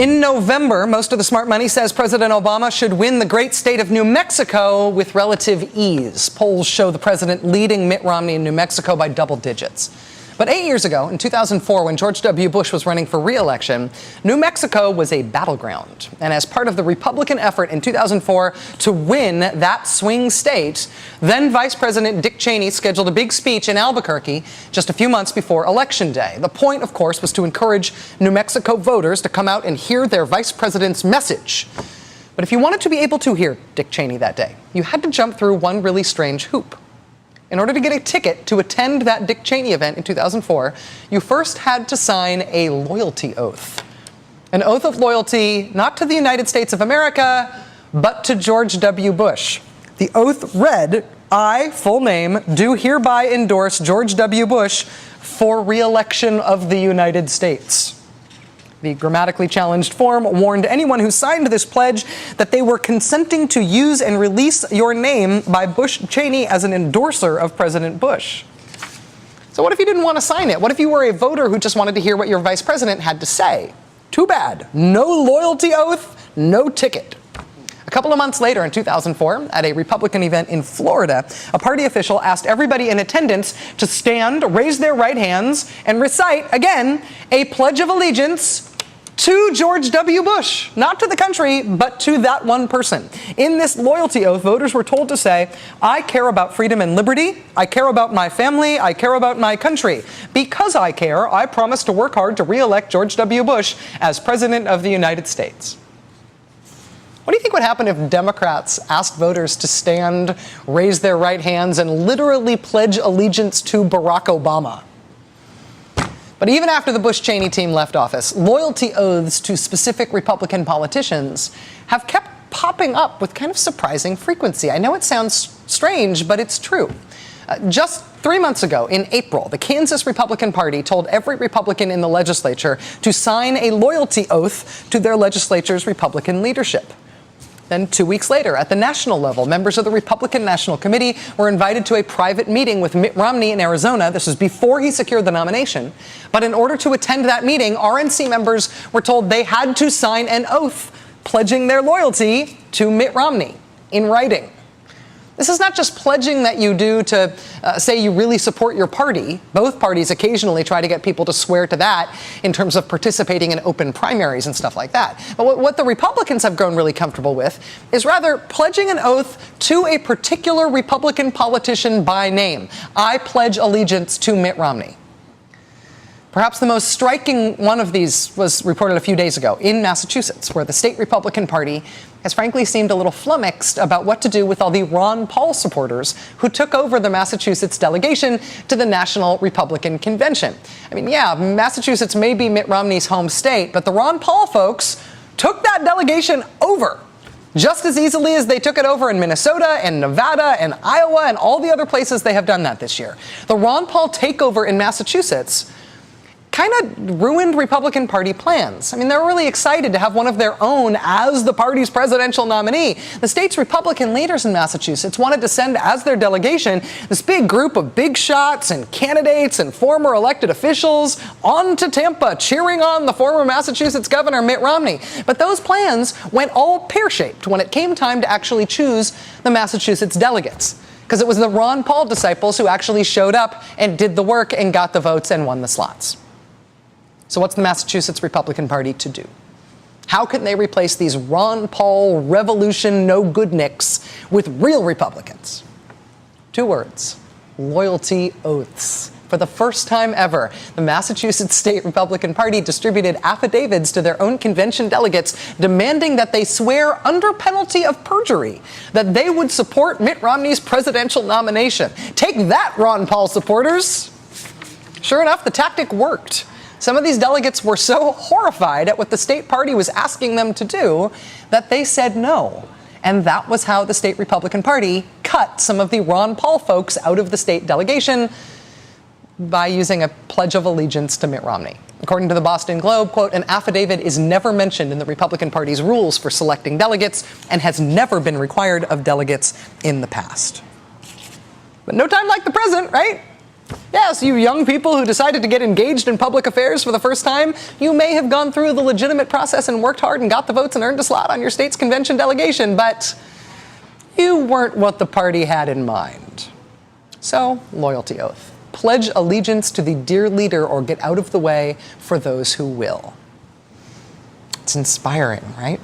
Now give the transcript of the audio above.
In November, most of the smart money says President Obama should win the great state of New Mexico with relative ease. Polls show the president leading Mitt Romney in New Mexico by double digits. But 8 years ago, in 2004, when George W. Bush was running for re-election, New Mexico was a battleground. And as part of the Republican effort in 2004 to win that swing state, then Vice President Dick Cheney scheduled a big speech in Albuquerque just a few months before Election Day. The point, of course, was to encourage New Mexico voters to come out and hear their vice president's message. But if you wanted to be able to hear Dick Cheney that day, you had to jump through one really strange hoop. In order to get a ticket to attend that Dick Cheney event in 2004, you first had to sign a loyalty oath. An oath of loyalty not to the United States of America, but to George W. Bush. The oath read, "I, full name, do hereby endorse George W. Bush for re-election of the United States." The grammatically challenged form warned anyone who signed this pledge that they were consenting to use and release your name by Bush Cheney as an endorser of President Bush. So what if you didn't want to sign it? What if you were a voter who just wanted to hear what your vice president had to say? Too bad. No loyalty oath, no ticket. A couple of months later, in 2004, at a Republican event in Florida, a party official asked everybody in attendance to stand, raise their right hands, and recite, again, a pledge of allegiance to George W. Bush, not to the country, but to that one person. In this loyalty oath, voters were told to say, "I care about freedom and liberty. I care about my family. I care about my country. Because I care, I promise to work hard to re-elect George W. Bush as President of the United States." What do you think would happen if Democrats asked voters to stand, raise their right hands, and literally pledge allegiance to Barack Obama? But even after the Bush-Cheney team left office, loyalty oaths to specific Republican politicians have kept popping up with kind of surprising frequency. I know it sounds strange, but it's true. Just 3 months ago, in April, the Kansas Republican Party told every Republican in the legislature to sign a loyalty oath to their legislature's Republican leadership. Then 2 weeks later, at the national level, members of the Republican National Committee were invited to a private meeting with Mitt Romney in Arizona. This was before he secured the nomination. But in order to attend that meeting, RNC members were told they had to sign an oath pledging their loyalty to Mitt Romney in writing. This is not just pledging that you do to say you really support your party. Both parties occasionally try to get people to swear to that in terms of participating in open primaries and stuff like that. But what the Republicans have grown really comfortable with is rather pledging an oath to a particular Republican politician by name. I pledge allegiance to Mitt Romney. Perhaps the most striking one of these was reported a few days ago in Massachusetts, where the state Republican Party has frankly seemed a little flummoxed about what to do with all the Ron Paul supporters who took over the Massachusetts delegation to the National Republican Convention. I mean, yeah, Massachusetts may be Mitt Romney's home state, but the Ron Paul folks took that delegation over just as easily as they took it over in Minnesota and Nevada and Iowa and all the other places they have done that this year. The Ron Paul takeover in Massachusetts kind of ruined Republican Party plans. I mean, they're really excited to have one of their own as the party's presidential nominee. The state's Republican leaders in Massachusetts wanted to send as their delegation this big group of big shots and candidates and former elected officials on to Tampa, cheering on the former Massachusetts governor Mitt Romney. But those plans went all pear-shaped when it came time to actually choose the Massachusetts delegates, because it was the Ron Paul disciples who actually showed up and did the work and got the votes and won the slots. So what's the Massachusetts Republican Party to do? How can they replace these Ron Paul revolution no-goodniks with real Republicans? 2 words: loyalty oaths. For the first time ever, the Massachusetts State Republican Party distributed affidavits to their own convention delegates demanding that they swear under penalty of perjury that they would support Mitt Romney's presidential nomination. Take that, Ron Paul supporters! Sure enough, the tactic worked. Some of these delegates were so horrified at what the state party was asking them to do that they said no. And that was how the state Republican Party cut some of the Ron Paul folks out of the state delegation, by using a pledge of allegiance to Mitt Romney. According to the Boston Globe, quote, an affidavit is never mentioned in the Republican Party's rules for selecting delegates and has never been required of delegates in the past. But no time like the present, right? Yes, you young people who decided to get engaged in public affairs for the first time, you may have gone through the legitimate process and worked hard and got the votes and earned a slot on your state's convention delegation, but you weren't what the party had in mind. So, loyalty oath. Pledge allegiance to the dear leader or get out of the way for those who will. It's inspiring, right?